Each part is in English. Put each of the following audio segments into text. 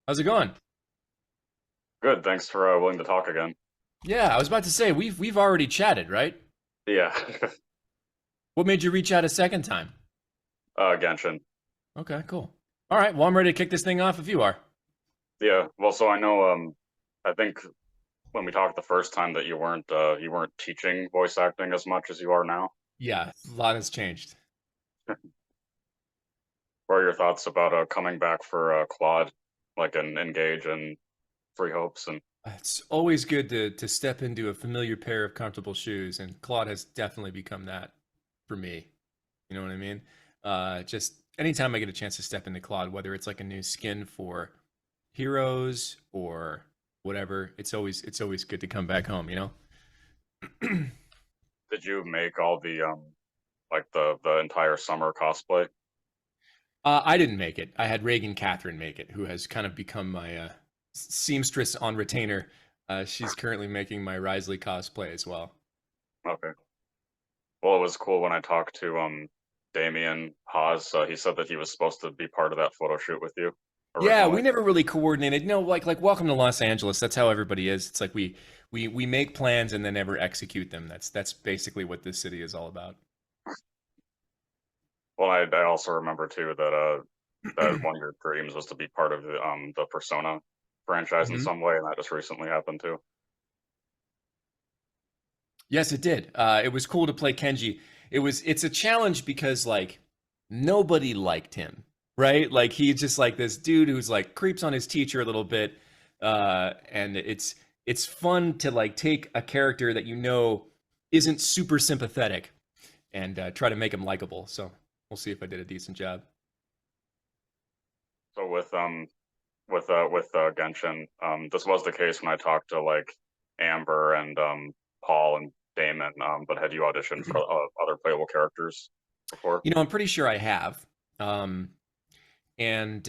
How's it going? Good, thanks for willing to talk again. Yeah, I was about to say we've already chatted, right? Yeah, What made you reach out a second time? Genshin. Okay, cool. All right, well I'm ready to kick this thing off if you are. Yeah, well, so I know, I think when we talked the first time that you weren't teaching voice acting as much as you are now. Yeah, a lot has changed. What are your thoughts about coming back for Claude, like an Engage and Free Hopes and It's always good to step into a familiar pair of comfortable shoes, and Claude has definitely become that for me. You know what I mean? Just anytime I get a chance to step into Claude, whether it's like a new skin for heroes or whatever, it's always good to come back home, you know? did you make all the like the entire summer cosplay? I didn't make it. I had Reagan Catherine make it, who has kind of become my seamstress on retainer. She's currently making my Wriosthesley cosplay as well. Okay. Well, it was cool when I talked to Damien Haas. He said that he was supposed to be part of that photo shoot with you Yeah, we originally. never really coordinated. No, like Welcome to Los Angeles. That's how everybody is. It's like we make plans and then never execute them. That's basically what this city is all about. Well, I also remember too that that one of your dreams was to be part of the Persona franchise in Mhm. some way, and that just recently happened too. Yes, it did. It was cool to play Kenji. It's a challenge because like nobody liked him, right? Like he's just like this dude who's like creeps on his teacher a little bit, and it's fun to like take a character that you know isn't super sympathetic and try to make him likable. So we'll see if I did a decent job. So with Genshin, this was the case when I talked to like Amber and Paul and Damon. But had you auditioned for other playable characters before? You know, I'm pretty sure I have. Um, and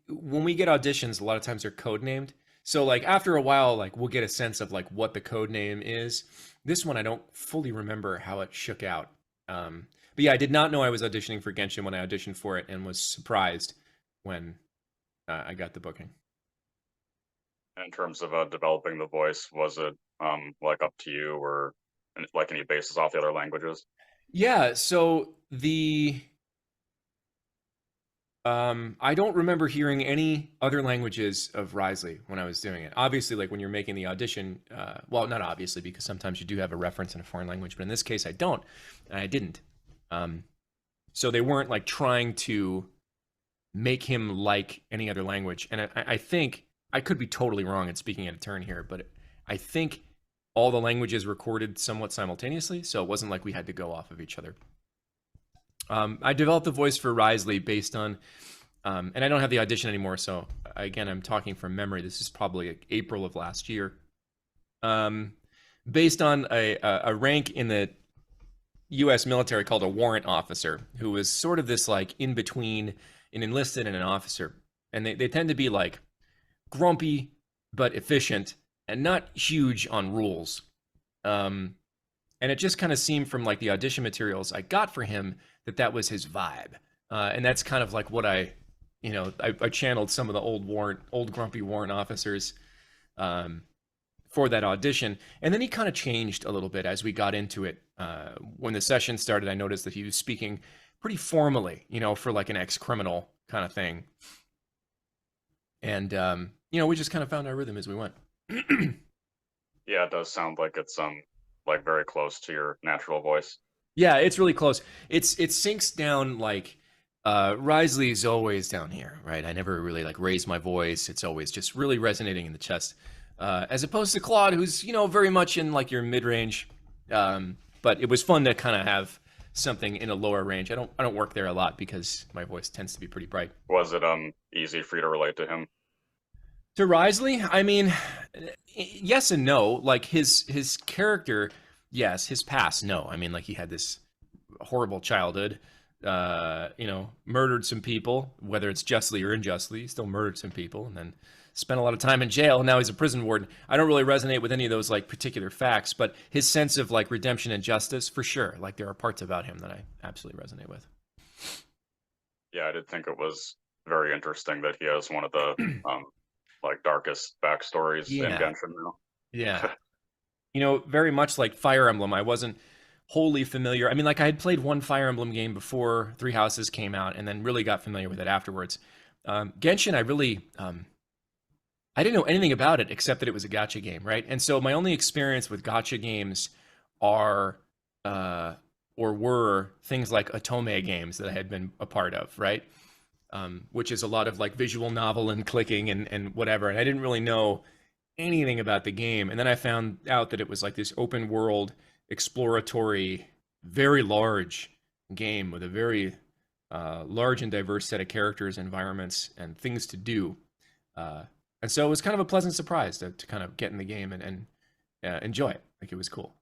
when we get auditions, a lot of times they're code named. So like after a while, like we'll get a sense of like what the code name is. This one I don't fully remember how it shook out. But yeah, I did not know I was auditioning for Genshin when I auditioned for it, and was surprised when I got the booking. In terms of developing the voice, was it like up to you or like any bases off the other languages? Yeah, so the I don't remember hearing any other languages of Risley when I was doing it. Obviously, like when you're making the audition, well, not obviously, because sometimes you do have a reference in a foreign language, but in this case, I don't, and I didn't. Um, so they weren't like trying to make him like any other language. And I think I could be totally wrong at speaking at a turn here, but I think all the languages recorded somewhat simultaneously, so it wasn't like we had to go off of each other. I developed the voice for Risley based on, and I don't have the audition anymore, so again, I'm talking from memory. This is probably like April of last year. Um, Based on a rank in the U.S. military called a warrant officer, who was sort of this like in between an enlisted and an officer, and they tend to be like grumpy but efficient and not huge on rules. Um, and it just kind of seemed from like the audition materials I got for him that that was his vibe, and that's kind of like what I channeled some of the old grumpy warrant officers um, for that audition, and then he kind of changed a little bit as we got into it. When the session started, I noticed that he was speaking pretty formally, for like an ex-criminal kind of thing, and we just kind of found our rhythm as we went. Yeah, it does sound like it's like very close to your natural voice. Yeah, it's really close. It sinks down like Risley's always down here, right? I never really like raise my voice. It's always just really resonating in the chest. As opposed to Claude, who's very much in like your mid range. But it was fun to kind of have something in a lower range. I don't work there a lot because my voice tends to be pretty bright. Was it easy for you to relate to him? To Risley, I mean, yes and no. Like his character, yes. His past, no. I mean, like he had this horrible childhood. Murdered some people, whether it's justly or unjustly. He still murdered some people, and then spent a lot of time in jail. And now he's a prison warden. I don't really resonate with any of those like particular facts, but his sense of like redemption and justice, for sure. Like there are parts about him that I absolutely resonate with. Yeah, I did think it was very interesting that he has one of the like darkest backstories in Yeah, Genshin now. yeah. You know, very much like Fire Emblem, I wasn't wholly familiar. I mean, like I had played one Fire Emblem game before Three Houses came out, and then really got familiar with it afterwards. Genshin, I didn't know anything about it except that it was a gacha game, right? And so my only experience with gacha games are or were things like Otome games that I had been a part of, right? Which is a lot of like visual novel and clicking and whatever. And I didn't really know anything about the game. And then I found out that it was like this open world, exploratory, very large game with a very large and diverse set of characters, environments, and things to do. And so it was kind of a pleasant surprise to kind of get in the game and enjoy it. Like it was cool.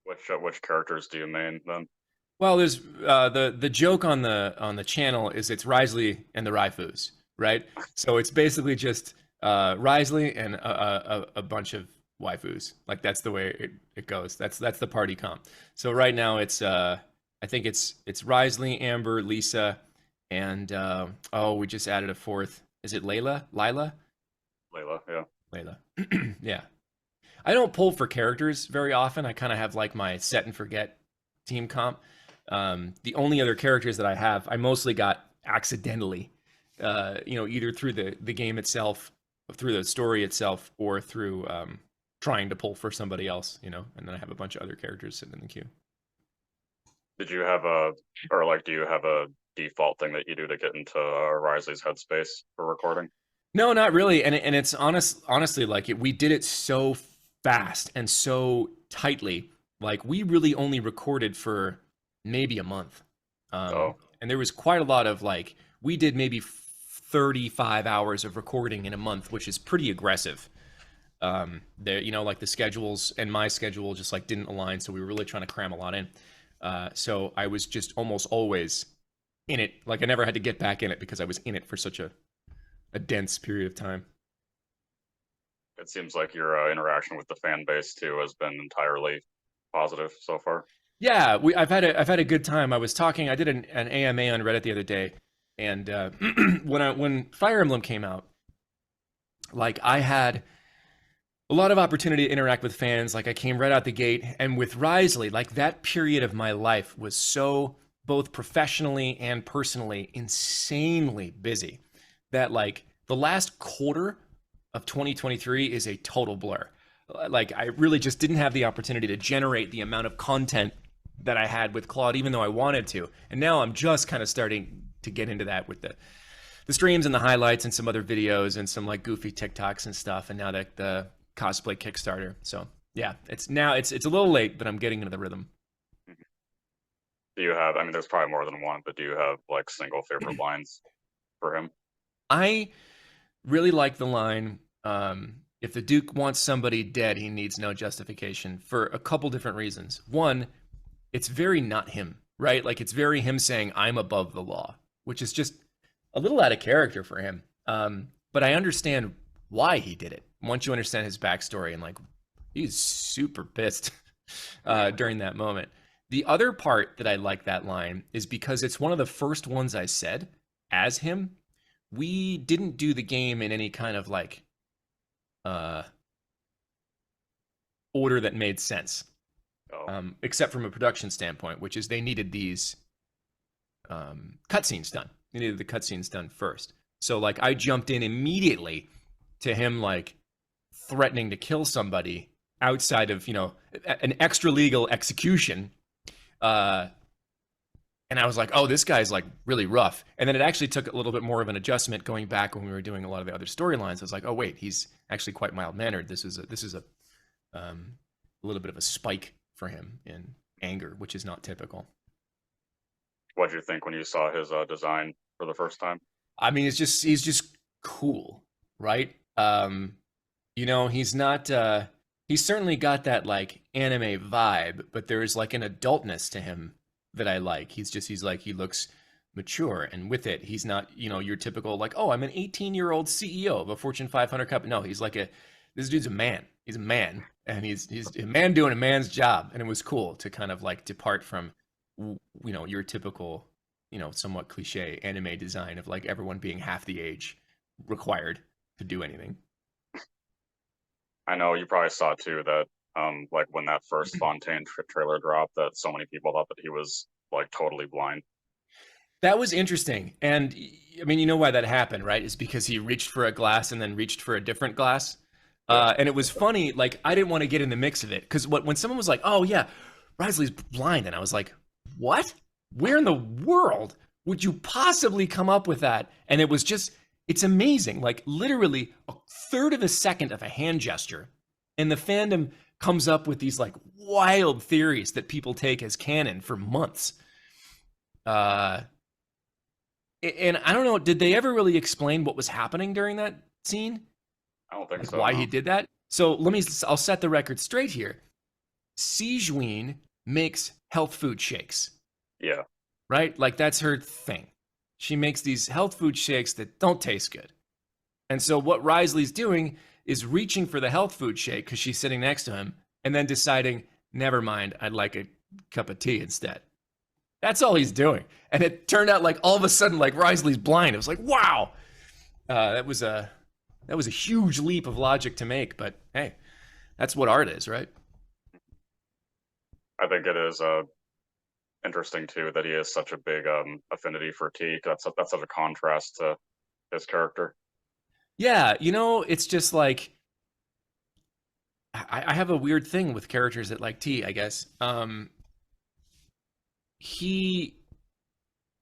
Which characters do you main then? Well, there's the joke on the channel is it's Wriosthesley and the Raifus, right? So it's basically just Wriosthesley and a bunch of waifus. Like that's the way it goes. That's the party comp. So right now it's I think it's Wriosthesley, Amber, Lisa, and oh, we just added a fourth. Is it Layla? Lila? Layla, yeah. Layla. Yeah. I don't pull for characters very often. I kind of have like my set and forget team comp. The only other characters that I have, I mostly got accidentally, either through the game itself, through the story itself, or through trying to pull for somebody else, and then I have a bunch of other characters sitting in the queue. Did you have do you have a default thing that you do to get into Wriosthesley's headspace for recording? No, not really. And it's honestly, like we did it so fast and so tightly. Like we really only recorded for maybe a month. And there was quite a lot of like, we did maybe 35 hours of recording in a month, which is pretty aggressive. Like the schedules and my schedule just like didn't align. So we were really trying to cram a lot in. So I was just almost always in it. Like I never had to get back in it because I was in it for such a dense period of time. It seems like your interaction with the fan base too has been entirely positive so far. Yeah, I've had a good time. I did an AMA on Reddit the other day, and when Fire Emblem came out, like I had a lot of opportunity to interact with fans. Like I came right out the gate, and with Wriosthesley, like that period of my life was so both professionally and personally insanely busy that like the last quarter of 2023 is a total blur. Like I really just didn't have the opportunity to generate the amount of content that I had with Claude, even though I wanted to. And now I'm just kind of starting to get into that with the streams and the highlights and some other videos and some like goofy TikToks and stuff. And now the cosplay Kickstarter. So yeah, it's a little late, but I'm getting into the rhythm. Do you have, I mean, there's probably more than one, but do you have like single favorite lines for him? I really like the line, if the Duke wants somebody dead, he needs no justification, for a couple different reasons. One, it's very not him, right? Like it's very him saying, I'm above the law, which is just a little out of character for him. But I understand why he did it. Once you understand his backstory, and like he's super pissed during that moment. The other part that I like that line is because it's one of the first ones I said as him. We didn't do the game in any kind of like order that made sense, except from a production standpoint, which is they needed these cutscenes done. They needed the cutscenes done first. So like I jumped in immediately to him like threatening to kill somebody outside of an extra legal execution. And I was like, oh, this guy's like really rough. And then it actually took a little bit more of an adjustment going back when we were doing a lot of the other storylines. I was like, oh wait, he's actually quite mild mannered. This is a little bit of a spike for him in anger, which is not typical. What did you think when you saw his design for the first time? I mean, he's just cool, right? He's not. He's certainly got that like anime vibe, but there's like an adultness to him that I like. He looks mature, and with it, he's not, your typical like, oh, I'm an 18-year-old CEO of a Fortune 500 company. No, he's like this dude's a man. He's a man, and he's a man doing a man's job. And it was cool to kind of like depart from, your typical somewhat cliche anime design of like everyone being half the age required to do anything. I know you probably saw too that like when that first Fontaine trailer dropped, that so many people thought that he was like totally blind. That was interesting. And I mean, you know why that happened, right? Is because he reached for a glass and then reached for a different glass. Yeah, And it was funny. Like, I didn't want to get in the mix of it because when someone was like, oh, yeah, Risley's blind. And I was like, what? Where in the world would you possibly come up with that? And it was just, it's amazing. Like, literally a third of a second of a hand gesture. And the fandom comes up with these like wild theories that people take as canon for months. Uh, and I don't know, did they ever really explain what was happening during that scene? I don't think Like so. why No. he did that? So I'll set the record straight here. Sijuin makes health food shakes, Yeah, right? Like that's her thing. She makes these health food shakes that don't taste good. And so what Risley's doing is reaching for the health food shake because she's sitting next to him and then deciding, never mind, I'd like a cup of tea instead. That's all he's doing. And it turned out like all of a sudden, like Risley's blind. It was like, wow. That was a huge leap of logic to make, but hey, that's what art is, right? I think it is interesting too that he has such a big affinity for tea. That's such a contrast to his character. Yeah, it's just like I have a weird thing with characters that like tea, I guess. He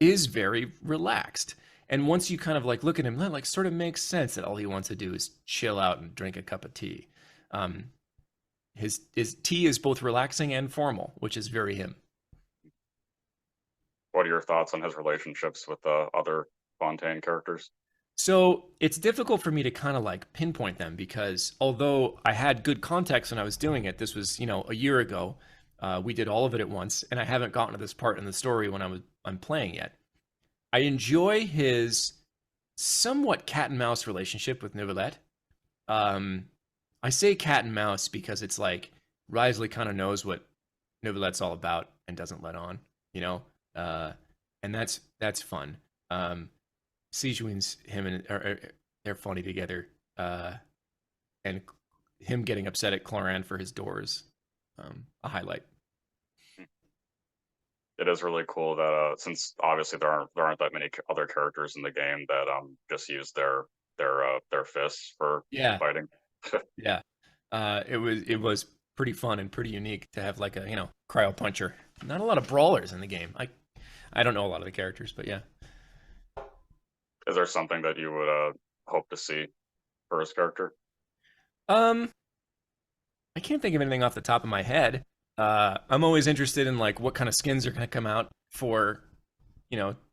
is very relaxed. And once you kind of like look at him, that like sort of makes sense that all he wants to do is chill out and drink a cup of tea. Um, his tea is both relaxing and formal, which is very him. What are your thoughts on his relationships with the other Fontaine characters? So it's difficult for me to kind of like pinpoint them because although I had good context when I was doing it, this was a year ago. We did all of it at once, and I haven't gotten to this part in the story when I'm playing yet. I enjoy his somewhat cat and mouse relationship with Neuvillette. I say cat and mouse because it's like Risley kind of knows what Neuvillette's all about and doesn't let on, you know, uh, and that's fun. Sijuin's him and they're funny together, and him getting upset at Cloran for his doors, a highlight. It is really cool that since obviously there aren't that many other characters in the game that just use their fists for Yeah, fighting. yeah. It was pretty fun and pretty unique to have like a cryo puncher. Not a lot of brawlers in the game. I don't know a lot of the characters, but yeah. Is there something that you would hope to see for his character? Um, I can't think of anything off the top of my head. I'm always interested in like what kind of skins are going to come out for,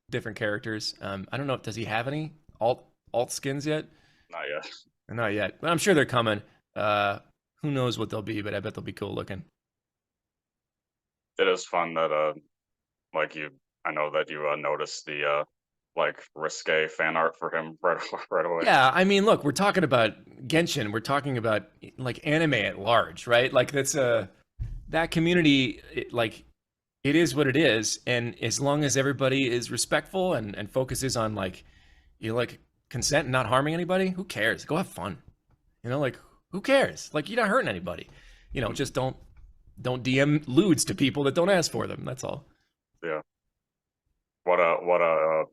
different characters. I don't know. Does he have any alt skins yet? Not yet. Not yet, but I'm sure they're coming. Who knows what they'll be, but I bet they'll be cool looking. It is fun that like I know that you noticed the like risque fan art for him right away. Yeah, I mean, look, we're talking about Genshin. We're talking about like anime at large, right? Like that community. Like it is what it is, and as long as everybody is respectful and focuses on like like consent and not harming anybody, who cares? Go have fun. Like who cares? Like you're not hurting anybody. Just don't DM lewds to people that don't ask for them. That's all. Yeah. What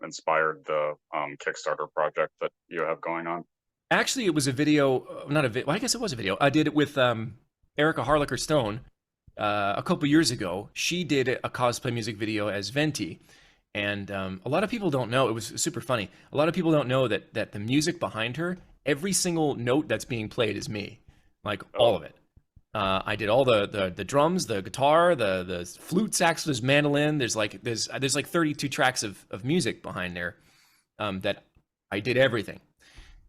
inspired the Kickstarter project that you have going on? Actually, it was a video, not a video. Well, I guess it was a video. I did it with Erica Harlicker Stone a couple years ago. She did a cosplay music video as Venti, and a lot of people don't know. It was super funny. A lot of people don't know that the music behind her, every single note that's being played is me, like all of it. I did all the drums, the guitar, the flute, saxophone, mandolin. There's like 32 tracks of music behind there that I did everything,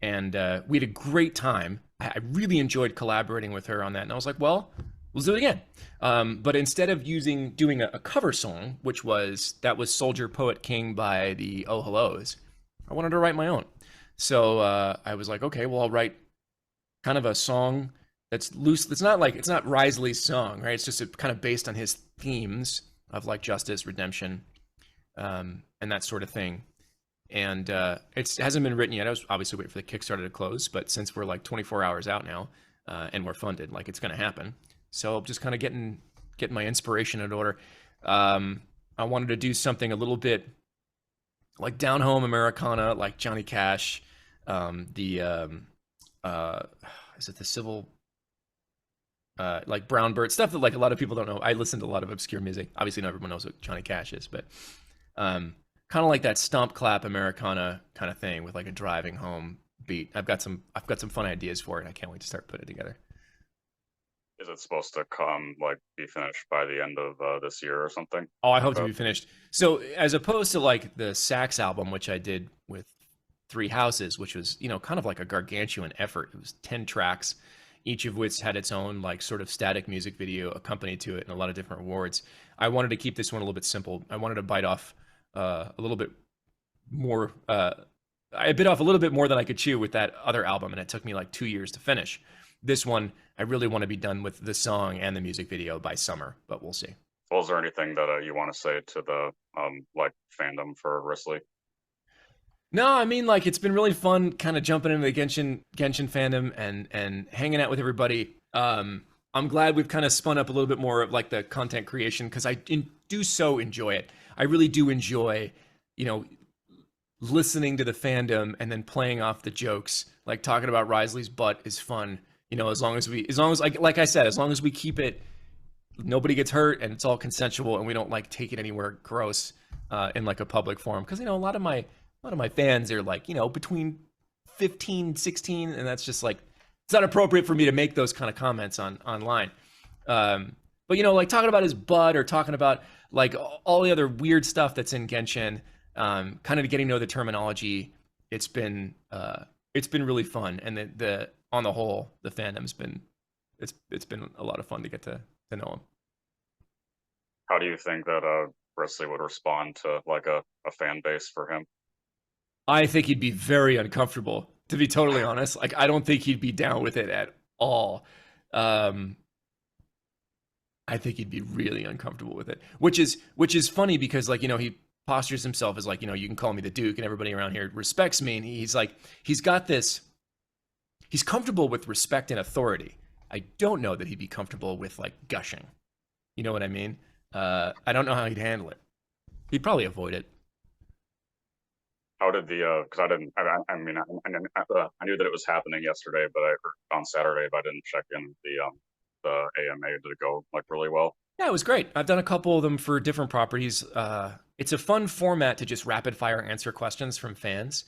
and we had a great time. I really enjoyed collaborating with her on that, and I was like, well, let's do it again. But instead of doing a cover song, that was Soldier Poet King by the Oh Hellos, I wanted to write my own. So I was like, okay, well, I'll write kind of a song that's loose. It's not Risley's song, right? It's just kind of based on his themes of like justice, redemption, and that sort of thing. And it hasn't been written yet. I was obviously waiting for the Kickstarter to close, but since we're like 24 hours out now, and we're funded, like it's going to happen. So just kind of getting my inspiration in order. I wanted to do something a little bit like down home Americana, like Johnny Cash, is it the Civil, like Brown Bird stuff that like a lot of people don't know. I listen to a lot of obscure music. Obviously, not everyone knows what Johnny Cash is, but kind of like that stomp clap Americana kind of thing with like a driving home beat. I've got some fun ideas for it. I can't wait to start putting it together. Is it supposed to come like be finished by the end of this year or something? Oh, I hope to be finished. So as opposed to like the sax album, which I did with Three Houses, which was, you know, kind of like a gargantuan effort. It was 10 tracks, each of which had its own like sort of static music video accompanied to it and a lot of different awards. I wanted to keep this one a little bit simple. I wanted to bite off a little bit more. I bit off a little bit more than I could chew with that other album, and it took me like 2 years to finish. This one, I really want to be done with the song and the music video by summer, but we'll see. Well, is there anything that you want to say to the like fandom for Wriosthesley? No, I mean, like, it's been really fun kind of jumping into the Genshin fandom and hanging out with everybody. I'm glad we've kind of spun up a little bit more of like the content creation because I do so enjoy it. I really do enjoy, you know, listening to the fandom and then playing off the jokes. Like talking about Wriosthesley's butt is fun. You know, as long as like I said, as long as we keep it, nobody gets hurt and it's all consensual and we don't like take it anywhere gross in like a public forum. Because, you know, a lot of my fans are like, you know, between 15, 16, and that's just like, it's not appropriate for me to make those kind of comments online. But, you know, like talking about his butt or talking about like all the other weird stuff that's in Genshin, kind of getting to know the terminology. It's been really fun. And the on the whole, the fandom's been, it's been a lot of fun to get to know him. How do you think that Wriosthesley would respond to like a fan base for him? I think he'd be very uncomfortable, to be totally honest. Like, I don't think he'd be down with it at all. I think he'd be really uncomfortable with it, which is funny because, like, you know, he postures himself as like, you know, you can call me the Duke and everybody around here respects me. And he's like, he's comfortable with respect and authority. I don't know that he'd be comfortable with like gushing. You know what I mean? I don't know how he'd handle it. He'd probably avoid it. How did the because I mean I knew that it was happening yesterday, but on Saturday, but I didn't check in the AMA. Did it go like really well? Yeah, it was great. I've done a couple of them for different properties. It's a fun format to just rapid fire answer questions from fans.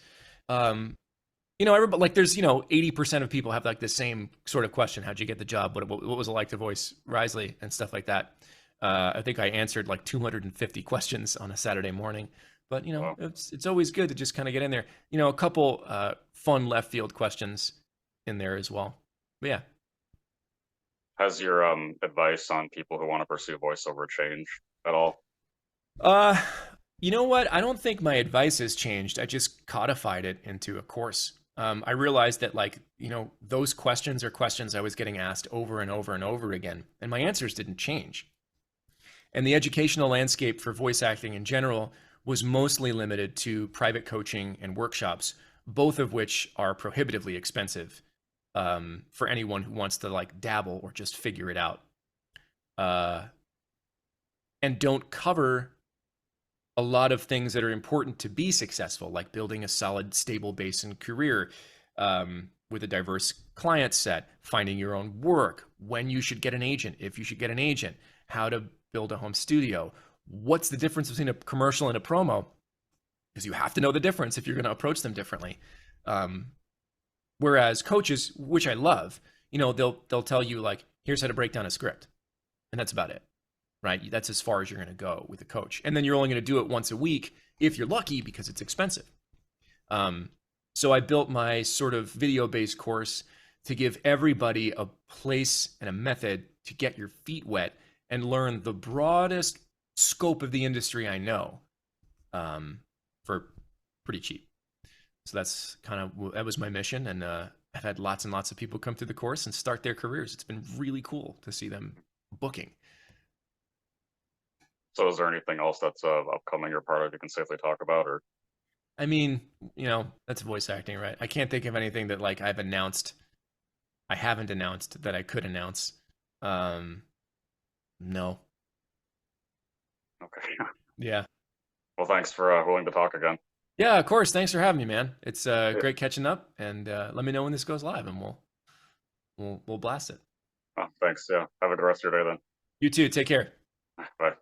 You know, everybody, like, there's, you know, 80% of people have like the same sort of question. How'd you get the job? What was it like to voice Wriosthesley and stuff like that? I think I answered like 250 questions on a Saturday morning. But, you know, wow. It's always good to just kind of get in there. You know, a couple fun left field questions in there as well. But yeah. Has your advice on people who want to pursue voiceover changed at all? You know what? I don't think my advice has changed. I just codified it into a course. I realized that, like, you know, those questions are questions I was getting asked over and over and over again, and my answers didn't change. And the educational landscape for voice acting in general was mostly limited to private coaching and workshops, both of which are prohibitively expensive for anyone who wants to like dabble or just figure it out, and don't cover a lot of things that are important to be successful, like building a solid, stable base and career with a diverse client set, finding your own work, when you should get an agent, if you should get an agent, how to build a home studio. What's the difference between a commercial and a promo? Because you have to know the difference if you're going to approach them differently. Whereas coaches, which I love, you know, they'll tell you like, here's how to break down a script, and that's about it, right? That's as far as you're going to go with a coach, and then you're only going to do it once a week if you're lucky because it's expensive. So I built my sort of video-based course to give everybody a place and a method to get your feet wet and learn the broadest scope of the industry I know for pretty cheap. So that's that was my mission, and I've had lots and lots of people come through the course and start their careers. It's been really cool to see them booking. So is there anything else that's upcoming or part of you can safely talk about, or? I mean, you know, that's voice acting, right? I can't think of anything that like I've announced. I haven't announced that I could announce. Um, no. Okay. Yeah. Well, thanks for willing to talk again. Yeah, of course. Thanks for having me, man. It's Yeah. great catching up, and let me know when this goes live, and we'll blast it. Thanks. Yeah. Have a good rest of your day then. You too. Take care. Bye.